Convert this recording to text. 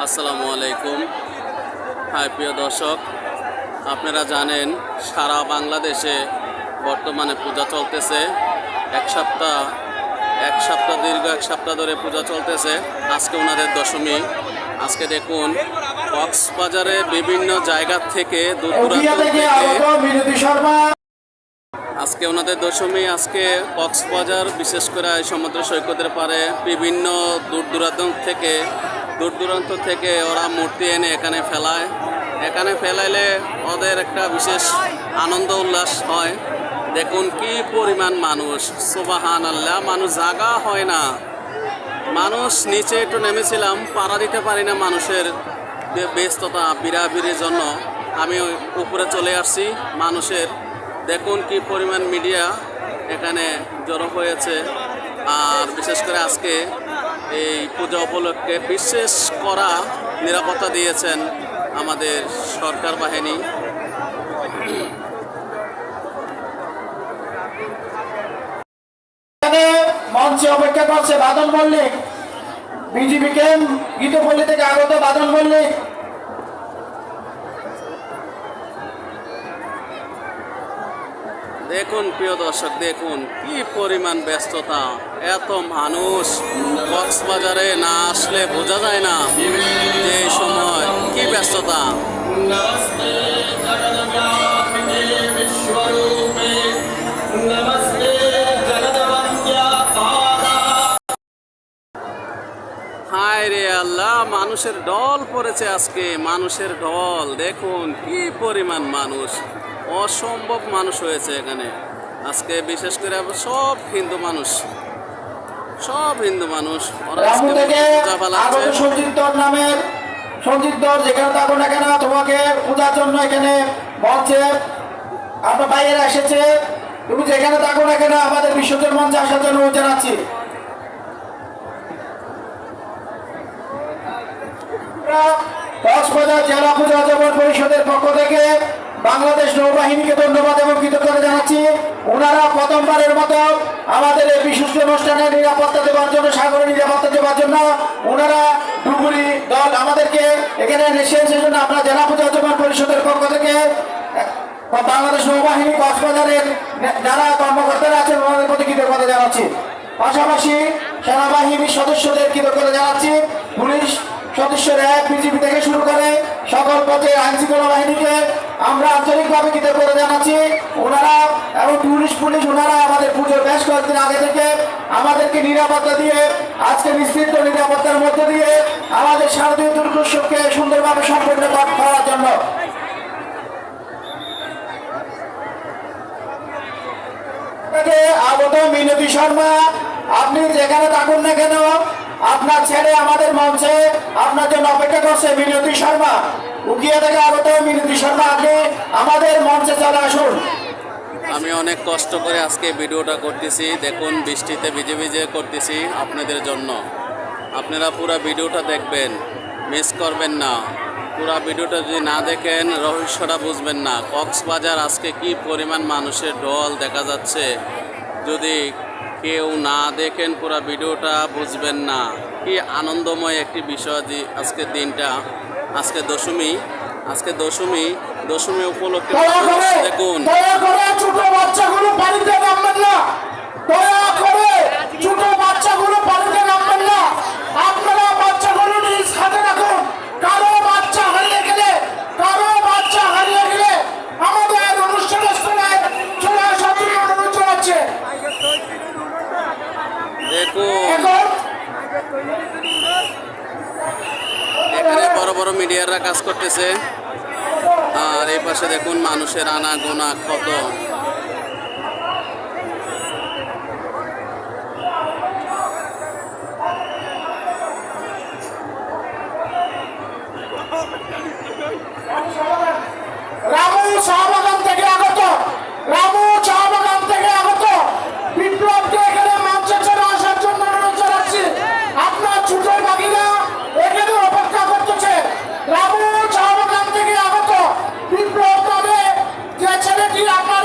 আসসালামু আলাইকুম। হাই প্রিয় দর্শক, আপনারা জানেন সারা বাংলাদেশে বর্তমানে পূজা চলতেছে। এক সপ্তাহ দীর্ঘ এক সপ্তাহ ধরে পূজা চলতেছে। আজকে ওনাদের দশমী। আজকে দেখুন কক্সবাজারে বিভিন্ন জায়গা থেকে দূর দূরান্ত থেকে আজকে ওনাদের দশমী। আজকে কক্সবাজার বিশেষ করে সমুদ্র সৈকতের পারে বিভিন্ন দূর দূরান্ত থেকে ওরা মূর্তি এনে এখানে ফেলায়। এখানে ফেলাইলে ওদের একটা বিশেষ আনন্দ উল্লাস হয়। দেখুন কি পরিমাণ মানুষ, সুবহানাল্লাহ। মানুষ জায়গা হয় না। মানুষ নিচে একটু নেমেছিলাম, পাড়া দিতে পারি না মানুষের ব্যস্ততা বিড়াবিড়ির জন্য। আমি উপরে চলে আসছি। মানুষের দেখুন কি পরিমাণ মিডিয়া এখানে জড়ো হয়েছে। আর বিশেষ করে আজকে এই পূজা উপলক্ষে বিশেষ করা নিরাপত্তা দিয়েছেন আমাদের সরকার বাহিনী। মঞ্চে অপেক্ষা করছে বাদন মল্লিক, বিজিবি ক্যাম্প গীতপল্লী থেকে আগত বাদন মল্লিক। দেখুন প্রিয় দর্শক, দেখুন কি পরিমাণ ব্যস্ততা, এত মানুষ। কক্সবাজারে না আসলে বোঝা যায় না যে এই সময় কি ব্যস্ততা। হায় রে আল্লাহ, মানুষের ঢল পড়েছে আজকে, মানুষের ঢল। দেখুন কি পরিমাণ মানুষ, অসম্ভব মানুষ হয়েছে এখানে আজকে। বিশেষ করে সব হিন্দু মানুষ ওরা আজকে পূজা পালাচ্ছে। সঞ্জিত দর যেখানে থাকো না কেন, তোমাকে পূজার জন্য এখানে মঞ্চে আপনার বাইরে এসেছে। তুমি যেখানে থাকো না কেন আমাদের বিসর্জন মঞ্চে আসার জন্য জানাচ্ছি। কক্সবাজার জেলা পূজা উদযাপন পরিষদের পক্ষ থেকে বাংলাদেশ নৌবাহিনীকে ধন্যবাদ এবং কৃতজ্ঞতা জানাচ্ছি। ওনারা প্রথমবারের মতো আমাদের এই বিশিষ্ট অনুষ্ঠানে নিরাপত্তা দেওয়ার জন্য, সাগরে নিরাপত্তা দেওয়ার জন্য ওনারা ডুবুরি দল আমাদেরকে এখানে এসে জন্য আমরা জেলা পূজা উদযাপন পরিষদের পক্ষ থেকে বাংলাদেশ নৌবাহিনী কক্সবাজারের যারা কর্মকর্তারা আছেন ওনাদের প্রতি কৃতজ্ঞতা জানাচ্ছি। পাশাপাশি সেনাবাহিনীর সদস্যদের কৃতজ্ঞতা জানাচ্ছি। পুলিশ সদস্যরা বিজিবি থেকে শুরু করে সকল পর্যায়ে আইন শৃঙ্খলা বাহিনীকে আমরা আন্তরিকভাবে কৃতজ্ঞতা জানাচ্ছি। ওনারা এবং টুরিস্ট পুলিশ ওনারা আমাদের পুজোর বেশ কয়েকদিন আগে থেকে আমাদেরকে নিরাপত্তা দিয়ে, আজকে বিস্তৃত নিরাপত্তার মধ্যে দিয়ে আমাদের শারদীয় দুর্গোৎসবকে সুন্দরভাবে সম্পন্ন করার জন্য। আগত মিনতি শর্মা, আপনি যেখানে থাকুন না কেন আপনার ছেলে আমাদের মঞ্চে আপনার জন্য অপেক্ষা করছে। মিনতি শর্মা, উকিয়া থেকে আগত মিনতি শর্মা, আপনি আমাদের মঞ্চে চলে আসুন। আমি অনেক কষ্ট করে আজকে ভিডিওটা করতেছি। দেখুন বৃষ্টিতে ভিজে ভিজে করতেছি আপনাদের জন্য। আপনারা পুরো ভিডিওটা দেখবেন, মিস করবেন না। পুরো ভিডিওটা যদি না দেখেন রহস্যটা বুঝবেন না। কক্সবাজার আজকে কি পরিমাণ মানুষের ঢল দেখা যাচ্ছে। যদি কেউ না দেখেন পুরো ভিডিওটা বুঝবেন না। কি আনন্দময় একটি বিষয় যে আজকের দিনটা। আজকে দশমী উপলক্ষে দেখুন ছোট বাচ্চাগুলো পানিতে নামবেন না, দয়া করে ছোট বাচ্চাগুলো পানিতে নামবেন না। আপনারা বাচ্চাগুলো নিজ হাতে রাখুন। কারো বাচ্চা হারিয়ে গেলে আমাদের অনুষ্ঠানের স্থলে চলে আসার জন্য অনুরোধ জানাচ্ছে। দেখুন এখানে বড় বড় মিডিয়াররা কাজ করতেছে। আর এই পাশে দেখুন মানুষের আনাগোনা কত। রামু চা বাগান থেকে আগত বিপ্লবকে এখানে মঞ্চে চলে আসার জন্য অনুরোধ জানাচ্ছি। আপনার ছোট বাকিরা এখানে অপেক্ষা করতেছে। রামু চা বাগান থেকে আগত বিপ্লব নামে যে ছেলেটি আপনার